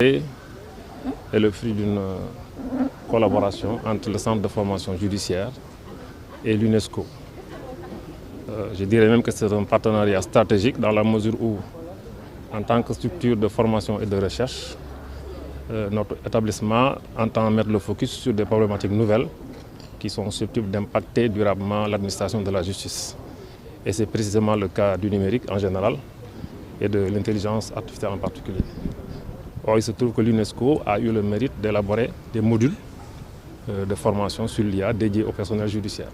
est le fruit d'une collaboration entre le Centre de formation judiciaire et l'UNESCO. Je dirais même que c'est un partenariat stratégique dans la mesure où, en tant que structure de formation et de recherche, notre établissement entend mettre le focus sur des problématiques nouvelles qui sont susceptibles d'impacter durablement l'administration de la justice. Et c'est précisément le cas du numérique en général et de l'intelligence artificielle en particulier. Or, il se trouve que l'UNESCO a eu le mérite d'élaborer des modules de formation sur l'IA dédiés au personnel judiciaire.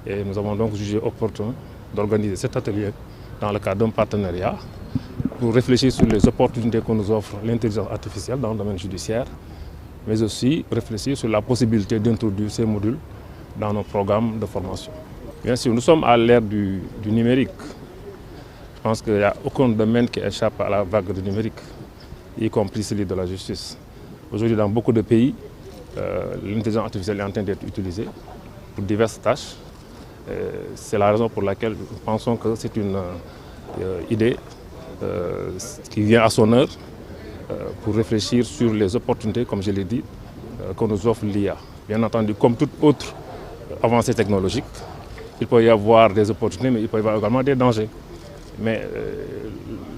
Et nous avons donc jugé opportun d'organiser cet atelier dans le cadre d'un partenariat pour réfléchir sur les opportunités que nous offre l'intelligence artificielle dans le domaine judiciaire, mais aussi réfléchir sur la possibilité d'introduire ces modules dans nos programmes de formation. Bien sûr, nous sommes à l'ère du numérique. Je pense qu'il n'y a aucun domaine qui échappe à la vague du numérique, y compris celui de la justice. Aujourd'hui, dans beaucoup de pays, l'intelligence artificielle est en train d'être utilisée pour diverses tâches. C'est la raison pour laquelle nous pensons que c'est une idée qui vient à son heure pour réfléchir sur les opportunités, comme je l'ai dit, que nous offre l'IA. Bien entendu, comme toute autre avancée technologique, il peut y avoir des opportunités, mais il peut y avoir également des dangers. Mais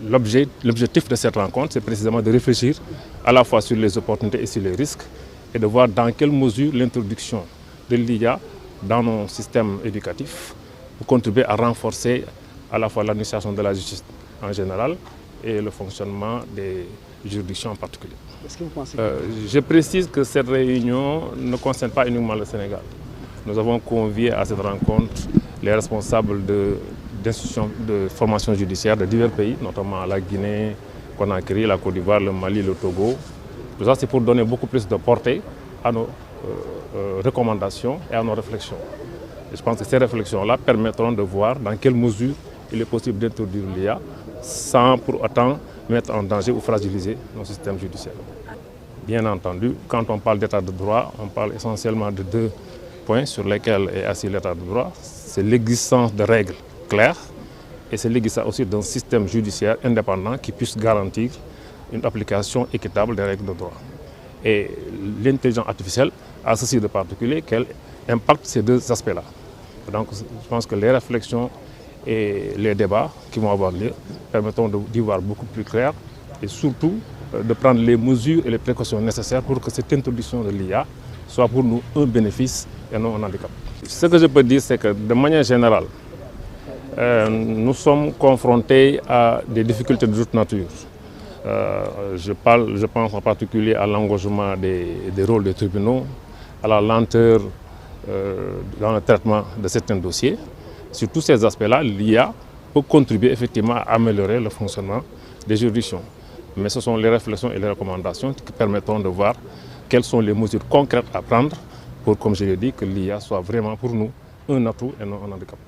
l'objectif de cette rencontre, c'est précisément de réfléchir à la fois sur les opportunités et sur les risques et de voir dans quelle mesure l'introduction de l'IA dans nos systèmes éducatifs pour contribuer à renforcer à la fois l'administration de la justice en général et le fonctionnement des juridictions en particulier. Est-ce que vous pensez Je précise que cette réunion ne concerne pas uniquement le Sénégal. Nous avons convié à cette rencontre les responsables d'institutions de formation judiciaire de divers pays, notamment la Guinée, Conakry, la Côte d'Ivoire, le Mali, le Togo. Tout ça, c'est pour donner beaucoup plus de portée à nos recommandations et à nos réflexions. Et je pense que ces réflexions-là permettront de voir dans quelle mesure il est possible d'introduire l'IA sans pour autant mettre en danger ou fragiliser nos systèmes judiciaires. Bien entendu, quand on parle d'état de droit, on parle essentiellement de deux points sur lesquels est assis l'état de droit. C'est l'existence de règles claires et c'est l'existence aussi d'un système judiciaire indépendant qui puisse garantir une application équitable des règles de droit. Et l'intelligence artificielle a ceci de particulier qu'elle impacte ces deux aspects-là. Donc je pense que les réflexions et les débats qui vont avoir lieu permettront d'y voir beaucoup plus clair et surtout de prendre les mesures et les précautions nécessaires pour que cette introduction de l'IA soit pour nous un bénéfice et non un handicap. Ce que je peux dire, c'est que de manière générale, nous sommes confrontés à des difficultés de toute nature. Je pense en particulier à l'engorgement des rôles des tribunaux, à la lenteur dans le traitement de certains dossiers. Sur tous ces aspects-là, l'IA peut contribuer effectivement à améliorer le fonctionnement des juridictions. Mais ce sont les réflexions et les recommandations qui permettront de voir quelles sont les mesures concrètes à prendre pour, comme je l'ai dit, que l'IA soit vraiment pour nous un atout et non un handicap.